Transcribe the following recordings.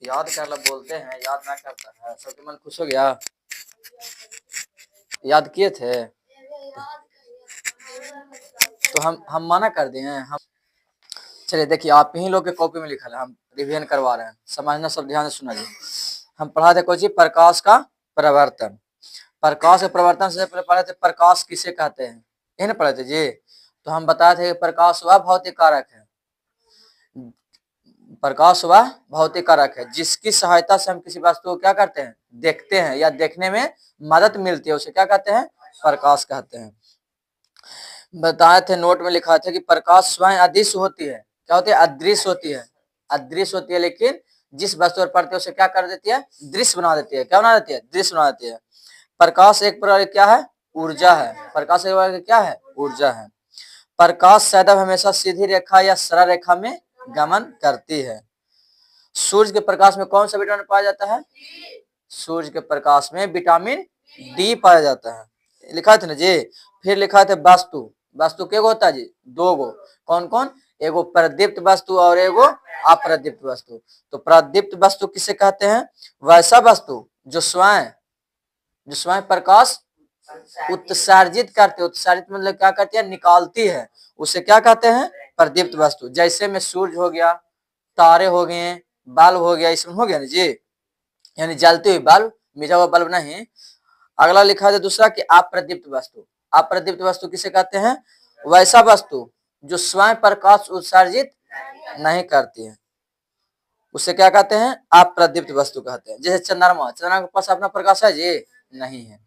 याद कर ला बोलते हैं, याद ना करता है। सबके मन खुश हो गया। याद किए थे तो हम मना कर दिए हैं। हम चलिए देखिए, आप ही लोग के कॉपी में लिखा है, हम रिवीजन करवा रहे हैं, समझना सब ध्यान से सुना जी। हम पढ़ा थे कोई प्रकाश का प्रवर्तन। प्रकाश के प्रवर्तन से पहले पढ़े थे प्रकाश किसे कहते हैं, यही ना पढ़े थे जी। तो हम बताए थे प्रकाश वह भौतिक कारक है, प्रकाश वह भौतिक कारक है जिसकी सहायता से हम किसी वस्तु को क्या करते हैं, देखते हैं या देखने में मदद मिलती है, उसे क्या कहते हैं, प्रकाश कहते हैं। बताए थे नोट में लिखा था कि प्रकाश स्वयं अदृश्य होती है। क्या होती है, अदृश्य होती है, अदृश्य होती है, लेकिन जिस वस्तु पर पड़ती है उसे क्या कर देती है, दृश्य बना देती है। क्या बना देती है, दृश्य बना देती है। प्रकाश एक प्रकार क्या है, ऊर्जा है। प्रकाश एक प्रकार क्या है, ऊर्जा है। प्रकाश सदैव हमेशा सीधी रेखा या सरल रेखा में गमन करती है। सूर्य के प्रकाश में कौन सा विटामिन पाया जाता है, सूर्य के प्रकाश में विटामिन डी पाया जाता है, लिखा था ना जी। फिर लिखा था वस्तु, वस्तु के होता है जी, दो गो, कौन कौन, एगो प्रदीप्त वस्तु और एगो अप्रदीप्त वस्तु। तो प्रदीप्त वस्तु किसे कहते हैं, वैसा वस्तु जो स्वयं प्रकाश उत्सर्जित करते, उत्सर्जित मतलब क्या करती है, निकालती है, उसे क्या कहते हैं, प्रदीप्त वस्तु। जैसे में सूर्य हो गया, तारे हो गए, बल्ब हो गया, इसमें हो गया ना जी, यानी जलती हुई बल्ब, मिटा हुआ बल्ब नहीं। अगला लिखा है दूसरा कि अप्रदीप्त वस्तु। अप्रदीप्त वस्तु किसे कहते हैं, वैसा वस्तु जो स्वयं प्रकाश उत्सर्जित नहीं करती है, उसे क्या कहते हैं, अप्रदीप्त वस्तु कहते हैं। जैसे चंद्रमा, चंद्रमा के पास अपना प्रकाश है जी, नहीं है।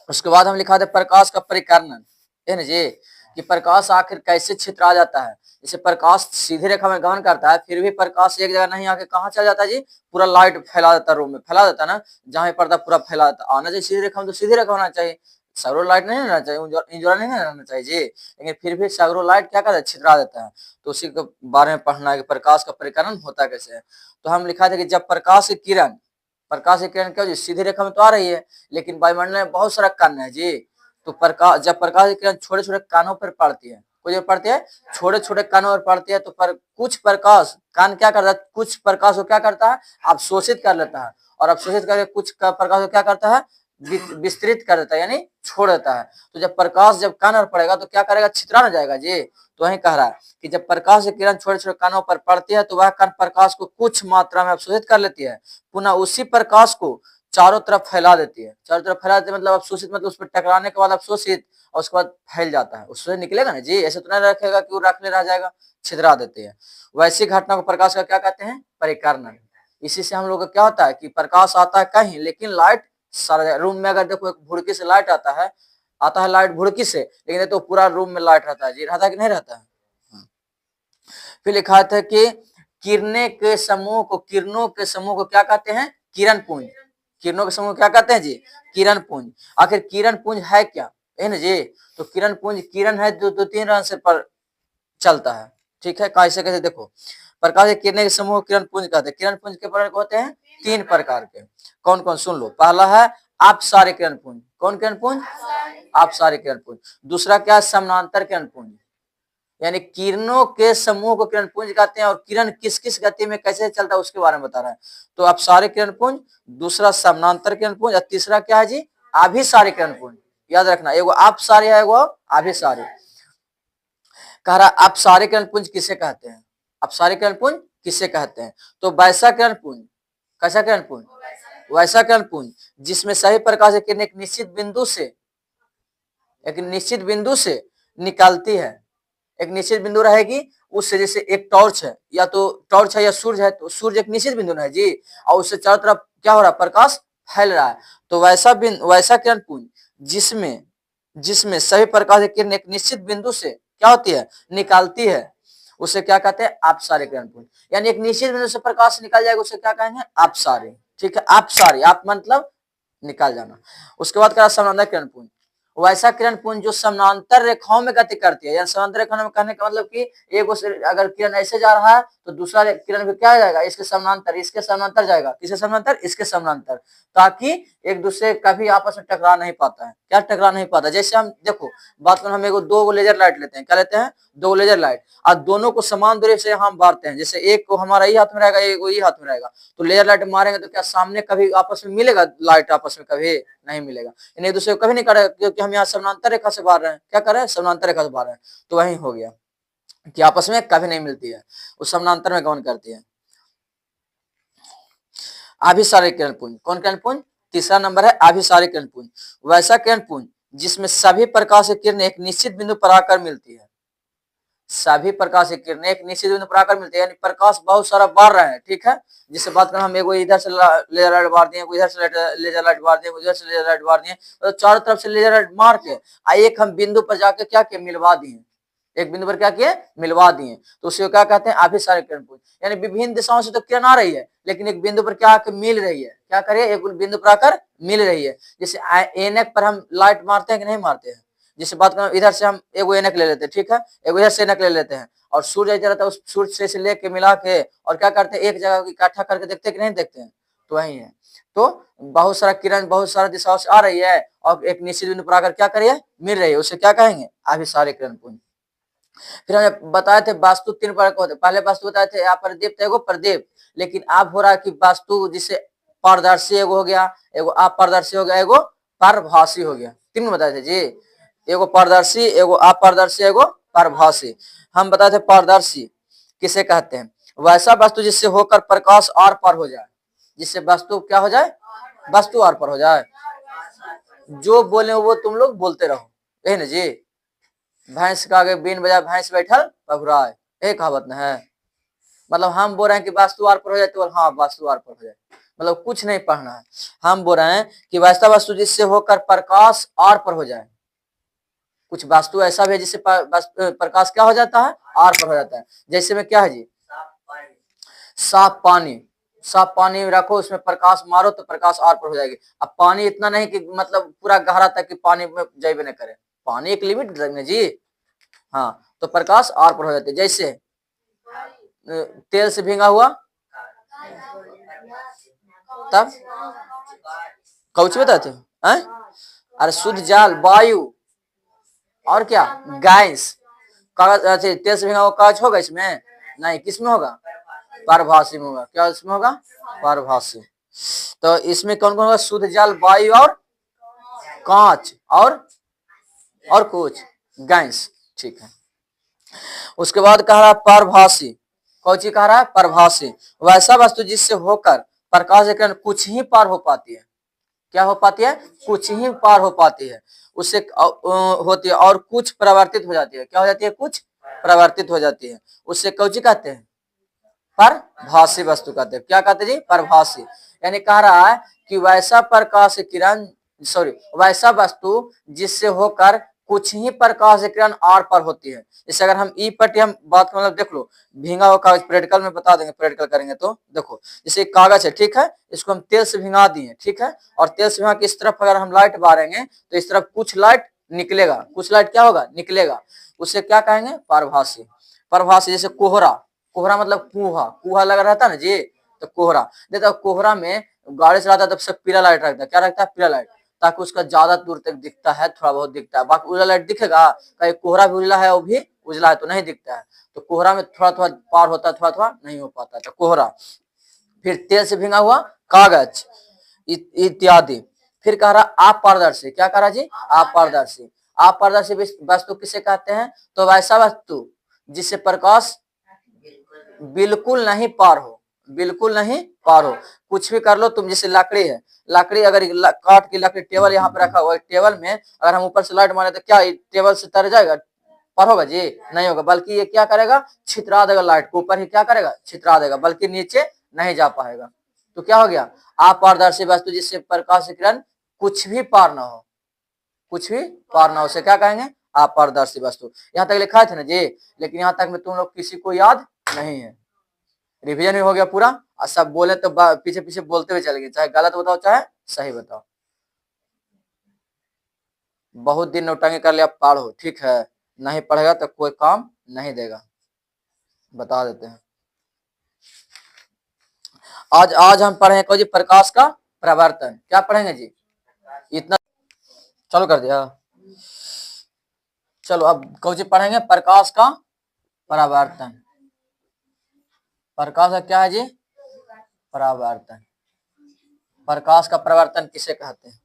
उसके बाद हम लिखा था प्रकाश का परिकर्णन, है ना जी, कि प्रकाश आखिर कैसे छित्र आ जाता है। जैसे प्रकाश सीधी रेखा में गमन करता है, फिर भी प्रकाश एक जगह नहीं आके कहाँ चला जाता है जी, पूरा लाइट फैला देता है, रूम में फैला देता है ना, जहाँ पड़ता पूरा फैला देता। आना चाहिए सीधी रेखा में, तो सीधी रेखा होना चाहिए, सगरो लाइट नहीं रहना चाहिए, इंजोरा नहीं रहना चाहिए जी, लेकिन फिर भी सगरो लाइट क्या करता है, छितरा देता है। तो उसी के बारे में पढ़ना है कि प्रकाश का परिकर्णन होता कैसे है। तो हम लिखा था कि जब प्रकाश की किरण, प्रकाश की किरण क्या सीधी रेखा में तो आ रही है, लेकिन वायुमंडल में बहुत सारा कण है जी। तो प्रकाश, जब प्रकाश की किरण छोटे छोटे कानों पर पड़ती है, कुछ पड़ती है छोटे छोटे कानों पर पड़ती है, तो कुछ प्रकाश कान क्या करता है, कुछ प्रकाश को क्या करता है, अवशोषित कर लेता है, और अवशोषित करके कुछ प्रकाश को क्या करता है, विस्तृत कर देता है, यानी छोड़ देता है। तो जब प्रकाश जब कान पर पड़ेगा तो क्या करेगा, छितरा न जाएगा जी। तो वही कह रहा है कि जब प्रकाश की किरण छोटे छोटे कानों पर पड़ती है तो वह कण प्रकाश को कुछ मात्रा में अवशोषित कर लेती है, पुनः उसी प्रकाश को चारों तरफ फैला देती है। चारों तरफ फैला देती है मतलब अवशोषित, मतलब उस पर टकराने के बाद अवशोषित, और उसके बाद फैल जाता है, उससे निकलेगा ना जी, ऐसे तो नहीं रखेगा कि वो रखने रह जाएगा, छिद्रा देते हैं। वैसी घटना को प्रकाश का क्या कहते हैं, परिकर्णन। इसी से हम लोग का क्या होता है कि प्रकाश आता है कहीं, लेकिन लाइट सारा रूम में, अगर देखो एक भुड़की से लाइट आता है लाइट भुड़की से, लेकिन तो पूरा रूम में लाइट रहता है जी, रहता है कि नहीं रहता है। फिर लिखा था कि किरणों के समूह को क्या कहते हैं, किरण पुंज। किरणों के समूह क्या कहते हैं जी, किरण पुंज। आखिर किरण पुंज है क्या, है ना जी। तो किरण पुंज, किरण है जो 2-3 रंग से पर चलता है, ठीक है। कैसे कैसे देखो, प्रकाश के किरणें के समूह किरण पुंज कहते हैं। किरण पुंज के प्रकार होते हैं 3 प्रकार के, कौन कौन सुन लो। पहला है अपसारी किरण पुंज, कौन किरण पुंज, अपसारी किरण पुंज। दूसरा क्या है, समानांतर किरण पुंज, यानी किरणों के समूह को किरण पुंज कहते हैं, और किरण किस किस गति में कैसे चलता है उसके बारे में बता रहा है। तो अपसारी किरण पुंज, दूसरा समानांतर किरण पुंज, और तीसरा क्या है जी, अभिसारी किरण पुंज। याद रखना, एगो अपसारी है, एगो अभिसारी। कह रहा अपसारी किरण पुंज किसे कहते हैं, अपसारी किरण पुंज किसे कहते हैं। तो वैसा किरण पुंज, कैसा किरण पुंज, वैसा किरण पुंज जिसमें सही प्रकाश की किरण एक निश्चित बिंदु से निकलती है। एक निश्चित बिंदु रहेगी उससे, जैसे एक टॉर्च है, या तो टॉर्च है या सूर्य है, तो सूर्य एक निश्चित बिंदु है जी, और उससे चारों तरफ क्या हो रहा है, प्रकाश फैल रहा है। तो वैसा किरण पुंज जिसमें सभी प्रकाश की किरण एक निश्चित बिंदु से क्या होती है, निकालती है, उसे क्या कहते हैं, अपसारी किरण पुंज। यानी एक निश्चित बिंदु से प्रकाश निकल जाएगा, उसे क्या कहेंगे, अपसारी, ठीक है। अपसारी, आप मतलब निकाल जाना। उसके बाद क्या, समानांतर किरण पुंज। वैसा किरण पुंज जो समानांतर रेखाओं में गति करती है, यानी समानांतर रेखाओं में कहने का मतलब कि एक अगर किरण ऐसे जा रहा है तो दूसरा किरण भी क्या जाएगा, इसके समानांतर जाएगा, किसके समानांतर, इसके समानांतर, ताकि एक दूसरे कभी आपस में टकरा नहीं पाता है। क्या टकरा नहीं पाता। जैसे हम देखो बात करें, हम एगो दो लेजर लाइट लेते हैं, क्या लेते हैं, दो लेजर लाइट, और दोनों को समान दूरी से हम मारते हैं। जैसे एक को हमारा ये हाथ में रहेगा, एक ये हाथ में रहेगा, तो लेजर लाइट मारेंगे तो क्या सामने कभी आपस में मिलेगा, लाइट आपस में कभी नहीं मिलेगा, इन्हें एक दूसरे को कभी नहीं करेगा, क्योंकि हम यहाँ समानांतर रेखा से मार रहे हैं। क्या कर रहे हैं, समानांतर रेखा से मार रहे हैं। तो वही हो गया कि आपस में कभी नहीं मिलती है, वो समानांतर में गमन करती है। अभिसारी किरण पुंज, कौन किरण पुंज, तीसरा नंबर है अभिसारी किरण पुंज। वैसा किरण पुंज जिसमें सभी प्रकाश की किरण एक निश्चित बिंदु पर आकर मिलती है। सभी प्रकाश की किरण एक निश्चित बिंदु पर आकर मिलती है, यानी प्रकाश बहुत सारा बार रहे हैं, ठीक है। जिससे बात करें, हम एगो इधर से लेजर लाइट मार दिए, इधर से लेजर लाइट मार दिए, उधर से लेजर लाइट मार दिए, तो चारों तरफ से लेजर लाइट मार के एक हम बिंदु पर जाके क्या किए, मिलवा दिए, एक बिंदु पर क्या किए, मिलवा दिए। तो उसे क्या कहते हैं, अभिसारी किरण पुंज। यानी विभिन्न दिशाओं से तो किरण आ रही है, लेकिन एक बिंदु पर क्या आकर मिल रही है, क्या करिए, एक बिंदु पर आकर मिल रही है। जैसे एनक पर हम लाइट मारते हैं कि नहीं मारते हैं। जिसे बात करें, इधर से हम एगो एनक ले लेते हैं, ठीक है, एगो इधर से एनक ले लेते हैं, और सूर्य जरा था, उस सूर्य से लेके मिला के और क्या करते हैं, एक जगह इकट्ठा करके देखते हैं कि नहीं देखते हैं। तो वही है, तो बहुत सारा किरण बहुत सारा दिशाओं से आ रही है और एक निश्चित बिंदु पर आकर क्या करिए, मिल रही है, उसे क्या कहेंगे, अभिसारी किरण पुंज। फिर हमने बताए थे वास्तु तीन प्रकार के होते हैं। पहले वास्तु बताए थे अप्रदीप्त एगो प्रदीप्त, लेकिन अब हो रहा है कि वास्तु जिसे पारदर्शी एगो हो गया, एगो अपारदर्शी हो गया, एगो पारभासी हो गया। तीन बताए थे जी, एगो पारदर्शी, एगो अपारदर्शी, एगो पारभासी। हम बताए थे पारदर्शी किसे कहते हैं, वैसा वस्तु जिससे होकर प्रकाश आर पार हो जाए, जिससे वस्तु क्या हो जाए, वस्तु आर पार हो जाए। जो बोले वो तुम लोग बोलते रहो, यही ना जी। भैंस का आगे बीन बजा भैंस बैठल पगुराए, ये कहावत न है। मतलब हम बोल रहे हैं कि वास्तु आर पर हो जाए, तो हाँ वास्तु आर पर हो जाए, मतलब कुछ नहीं पढ़ना है। हम बोल रहे हैं कि वैसा वस्तु जिससे होकर प्रकाश आर पर हो जाए। कुछ वास्तु ऐसा भी है जिससे प्रकाश क्या हो जाता है, आर पर हो जाता है। जैसे में क्या है जी, साफ पानी, साफ पानी रखो, उसमें प्रकाश मारो तो प्रकाश आर पर हो जाएगी। अब पानी इतना नहीं कि मतलब पूरा गहरा तक कि पानी में जाइबे न करे, पानी एक लिमिट रखने जी, हाँ, तो प्रकाश आर पर हो जाते। जैसे तेल से भींगा हुआ, तब कौच बताते हैं, अरे शुद्ध जल, वायु, और क्या, गैस, कागज, तेल से भींगा हुआ कागज होगा इसमें, नहीं, किसमें होगा, पारभासी में होगा। क्या इसमें होगा, पारभासी। तो इसमें कौन कौन होगा, शुद्ध जल, वायु और कांच, और कुछ गैस, ठीक है। उसके बाद कह रहा है पारभासी, कौची कह रहा है, परभासी, वैसा वस्तु जिससे होकर प्रकाश किरण कुछ ही पार हो पाती है। क्या हो पाती है, कुछ ही पार हो पाती है, उससे होती है, और कुछ परिवर्तित हो जाती है। क्या हो जाती है, कुछ परिवर्तित हो जाती है, उससे कौची कहते हैं, परभासी वस्तु कहते हैं। क्या कहते हैं जी, परभासी। यानी कह रहा है कि वैसा प्रकाश किरण, सॉरी, वैसा वस्तु जिससे होकर कुछ ही प्रकाश किरण आर पर होती है। जैसे अगर हम ई पट्टी हम बात मतलब देख लो, भींगा हुआ कागज प्रैक्टिकल में बता देंगे, प्रैक्टिकल करेंगे तो देखो, जैसे कागज है, ठीक है, इसको हम तेल से भिंगा दिए, ठीक है, और तेल से भिंगा के इस तरफ अगर हम लाइट मारेंगे तो इस तरफ कुछ लाइट निकलेगा, कुछ लाइट क्या होगा, निकलेगा, उसे क्या कहेंगे, परभासी। परभासी, जैसे कोहरा, कोहरा मतलब कुहा, कुहा लगा रहता है ना जी, तो कोहरा देखो, कोहरा में गाड़ी चलाता है तब सब पीला लाइट रखता है, क्या रखता है, पीला लाइट, ताकि उसका ज्यादा दूर तक दिखता है, थोड़ा बहुत दिखता है, बाकी उजला लाइट दिखेगा, कहीं कोहरा भी उजला है, वो भी उजला है तो नहीं दिखता है, तो कोहरा में थोड़ा थोड़ा पार होता है, थोड़ा थोड़ा नहीं हो पाता, तो कोहरा। फिर तेल से भींगा हुआ कागज इत्यादि। फिर कह रहा अपारदर्शी, क्या कह रहा जी, अपारदर्शी। अपारदर्शी वस्तु किसे कहते हैं, तो वैसा वस्तु जिससे प्रकाश बिल्कुल नहीं पार हो, बिल्कुल नहीं पार हो, कुछ भी कर लो तुम। जैसे लकड़ी है, लकड़ी अगर काट की लकड़ी, टेबल यहाँ पे रखा हुआ है, टेबल में अगर हम ऊपर से लाइट मारे तो क्या टेबल से तर जाएगा, पर होगा जी, नहीं होगा, बल्कि ये क्या करेगा, छितरा देगा, लाइट को ऊपर ही क्या करेगा, छितरा देगा, बल्कि नीचे नहीं जा पाएगा। तो क्या हो गया, अपारदर्शी वस्तु जिससे प्रकाश किरण कुछ भी पार ना हो, कुछ भी पार ना हो, उसे क्या कहेंगे, अपारदर्शी वस्तु। यहाँ तक लिखा थे ना जी, लेकिन यहाँ तक में तुम लोग किसी को याद नहीं है, रिवीजन भी हो गया पूरा, और सब बोले तो पीछे पीछे बोलते हुए चलेंगे, चाहे गलत बताओ चाहे सही बताओ। बहुत दिन नोटंगी कर लिया, पढ़ो, ठीक है, नहीं पढ़ेगा तो कोई काम नहीं देगा, बता देते हैं। आज हम पढ़ेंगे जी प्रकाश का प्रवर्तन, क्या पढ़ेंगे जी, इतना। चालू कर दिया। चलो अब कौन सी पढ़ेंगे, प्रकाश का परावर्तन। प्रकाश का क्या है जी, परावर्तन। प्रकाश का परावर्तन किसे कहते हैं।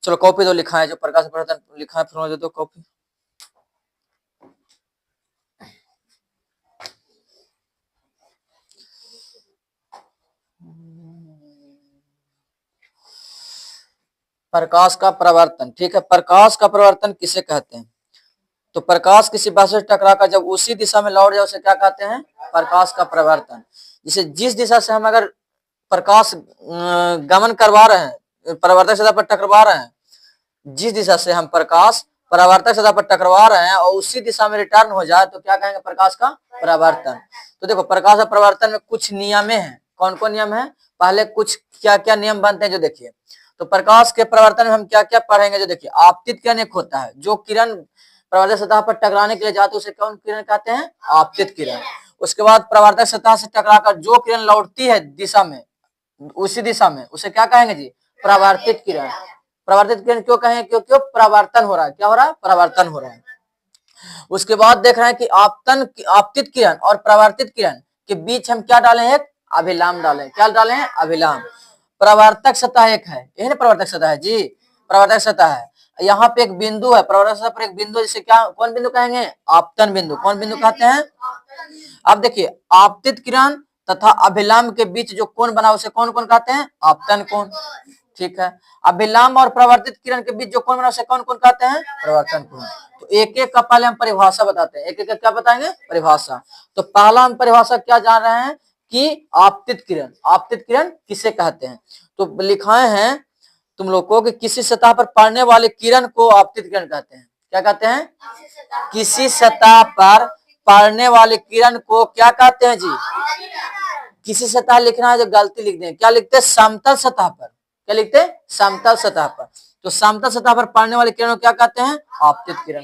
चलो कॉपी दो, लिखा है जो प्रकाश का परावर्तन लिखा है, फिर दो कॉपी। प्रकाश का परावर्तन, ठीक है। प्रकाश का परावर्तन किसे कहते हैं, तो प्रकाश किसी वस्तु से टकराकर जब उसी दिशा में लौट जाए उसे क्या कहते हैं, प्रकाश का परावर्तन। जैसे जिस दिशा से हम अगर प्रकाश गमन करवा रहे हैं, परावर्तक सतह पर टकरा रहे हैं, जिस दिशा से हम प्रकाश परावर्तक सतह पर टकरा रहे हैं और उसी दिशा में रिटर्न हो जाए तो क्या कहेंगे, प्रकाश का परावर्तन। तो देखो प्रकाश का परावर्तन में कुछ नियम हैं, कौन कौन नियम है, पहले कुछ क्या क्या नियम बनते हैं जो देखिए। तो प्रकाश के परावर्तन में हम क्या क्या पढ़ेंगे, जो देखिए आपतित किरण एक होता है, जो किरण परावर्तक सतह पर टकराने के लिए जाते हैं उसे कौन किरण कहते हैं, आपतित किरण। उसके बाद परावर्तक सतह से टकराकर जो किरण लौटती है दिशा में, उसी दिशा में, उसे क्या कहेंगे जी, परावर्तित किरण। परावर्तित किरण क्यों कहें, क्योंकि परावर्तन हो रहा है, क्या हो रहा है, परावर्तन हो रहा है। उसके बाद देख रहे हैं कि आपतित किरण और परावर्तित किरण के बीच हम क्या डालें, एक अभिलाम डालें। क्या डालें, अभिलाम। परावर्तक सतह एक है, यही ना परावर्तक सतह है जी, परावर्तक सतह है। यहाँ पे एक बिंदु है, परावर्तक सतह पर एक बिंदु, जिसे क्या कौन बिंदु कहेंगे, आपतन बिंदु। कौन बिंदु कहते हैं। अब देखिए आपतित किरण तथा अभिलाम के बीच जो कोण बना उसे कौन कौन कहते हैं, आपतन कोण। ठीक है, अभिलाम और परावर्तित किरण के बीच जो कोण बना उसे कौन कौन कहते हैं, परावर्तन कोण। तो एक एक का पहले हम परिभाषा बताते हैं, एक एक क्या बताएंगे, परिभाषा। तो पहला हम परिभाषा क्या जान रहे हैं कि आपतित किरण, आपतित किरण किसे कहते हैं। तो लिखाए हैं तुम लोग को कि किसी सतह पर पड़ने वाले किरण को आपतित किरण कहते हैं। क्या कहते हैं, किसी सतह पर पड़ने वाले किरण को क्या कहते हैं जी, किसी सतह लिखना है जो गलती लिख दें, क्या लिखते हैं, समतल सतह पर। क्या लिखते हैं, समतल सतह पर। तो समतल सतह पर पड़ने वाले किरण को क्या कहते हैं, आपतित किरण,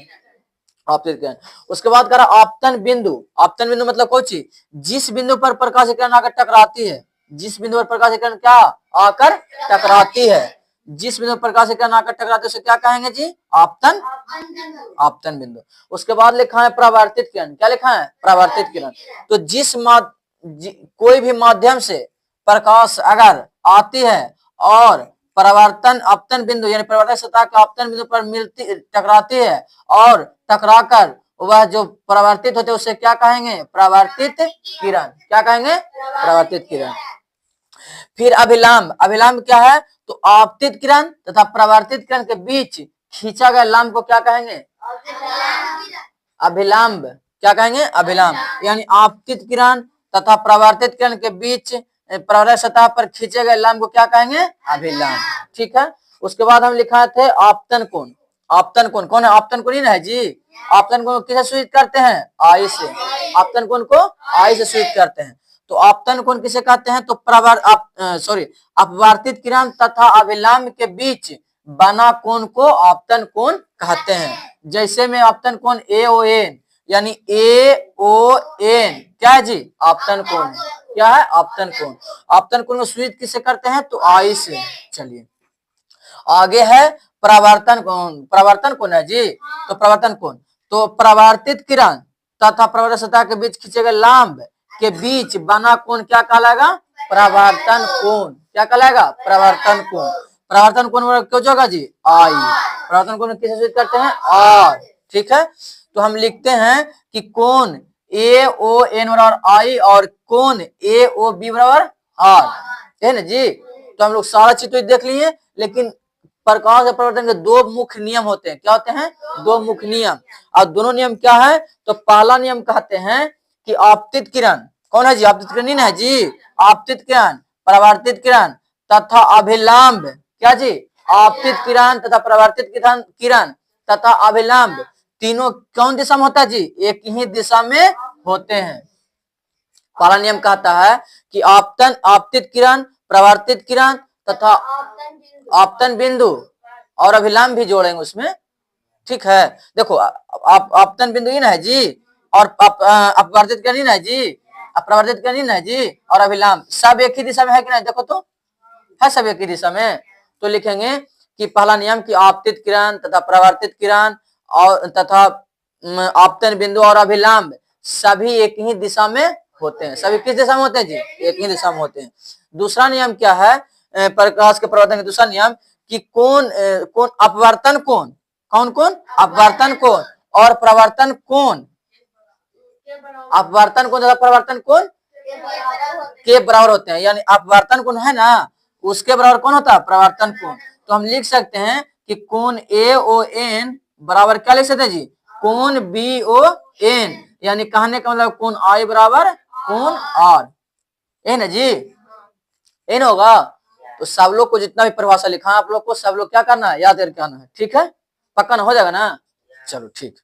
आपतित किरण। उसके बाद करा आपतन बिंदु। आपतन बिंदु मतलब कौन चीज, जिस बिंदु पर प्रकाश किरण आकर टकराती है, जिस बिंदु पर प्रकाश किरण क्या आकर टकराती है, जिस बिंदु पर प्रकाश किरण आकर टकराती है उसे क्या कहेंगे जी, आपतन, आपतन बिंदु। उसके बाद लिखा है परावर्तित किरण। क्या लिखा है, परावर्तित किरण। तो कोई भी माध्यम से प्रकाश अगर आती है और परावर्तन आपतन बिंदु यानी परावर्तक सतह के आपतन बिंदु पर मिलती टकराती है और टकराकर वह जो परावर्तित होते हैं उसे क्या कहेंगे, परावर्तित किरण। क्या कहेंगे, परावर्तित किरण। फिर अभिलाम। अभिलाम क्या है, तो आपतित किरण तथा परावर्तित किरण के बीच खींचा गया लाम को क्या कहेंगे, अभिलाम्ब। क्या कहेंगे, अभिलाम्ब। यानी आपतित किरण तथा परावर्तित किरण के बीच परावर्तक सतह पर खींचे गए लाम को क्या कहेंगे, अभिलाम। ठीक है, उसके बाद हम लिखा थे आपतन कोण। आपतन कोण कौन है, आपतन कोण ही ना है जी। आपतन कोण किसे सूचित करते हैं, आई से। आपतन कोण को आई से सूचित करते हैं। तो आपतन कोण किसे कहते हैं, तो अपवर्तित किरण तथा अभिलाम के बीच बना कोण को आपतन कोण कहते हैं। जैसे में आपतन कोण AON यानी AON क्या है जी, आपतन कोण है। क्या है, आपतन कोण। आपतन कोण को सूचित किसे करते हैं, तो आई से। चलिए आगे है परावर्तन कोण। परावर्तन कोण है जी, तो परावर्तन कोण, तो परावर्तित किरण तथा परावर्तक सतह के बीच खींचे गए लांब के बीच बना कोण क्या कहलाएगा, परावर्तन कोण। क्या कहलाएगा, परावर्तन कोण। परावर्तन कोण क्यों होगा जी, आई। परावर्तन कोण किसे सूचित करते हैं, आर। ठीक है, तो हम लिखते हैं कि कोण AON बराबर आई और कोण AOB बराबर आर, है ना जी। तो हम लोग सारा चीज तो देख लिए, लेकिन प्रकाश परावर्तन के दो मुख्य नियम होते हैं। क्या होते हैं, दो मुख्य नियम। और दोनों नियम क्या है, तो पहला नियम कहते हैं कि आपतित किरण कौन है जी, आपतित किरण नहीं है जी, आपतित किरण, परावर्तित किरण तथा अभिलाम्ब। क्या जी, आपतित किरण तथा परावर्तित किरण तथा अभिलाम्ब तीनों कौन दिशा में होता है जी, एक ही दिशा में होते हैं। पहला नियम कहता है कि आपतित किरण, परावर्तित किरण तथा आपतन बिंदु और अभिलाम भी जोड़ेंगे उसमें। ठीक है, देखो आपतन बिंदु ही ना है जी, और अपवर्तित किरण ही ना है जी, अपरावर्तित किरण ही ना है जी, और अभिलाम सब एक ही दिशा में है कि नहीं, देखो तो है सब एक ही दिशा में। तो लिखेंगे कि पहला नियम कि आपतित किरण तथा परावर्तित किरण और तथा आपतन बिंदु और अभिलंब सभी एक ही दिशा में होते हैं। सभी किस दिशा में होते हैं जी? एक ही दिशा में होते हैं। दूसरा नियम क्या है प्रकाश के प्रवर्तन का दूसरा नियम कि कौन अपवर्तन कोण, कौन अपवर्तन कोण और प्रवर्तन कोण, अपवर्तन कोण तथा प्रवर्तन कोण के बराबर होते हैं। यानी अपवर्तन कोण है ना, उसके बराबर कौन होता है? प्रवर्तन कोण। तो हम लिख सकते हैं कि कोण AON बराबर क्या लिख सकते हैं जी? कोण BON। यानी कहने का मतलब कोण I बराबर कोण R, है ना जी? ये ना होगा। तो सब लोग को जितना भी परिभाषा लिखा है आप लोग को सब लोग क्या करना है? याद करके आना है। ठीक है, पक्का ना हो जाएगा ना? चलो ठीक।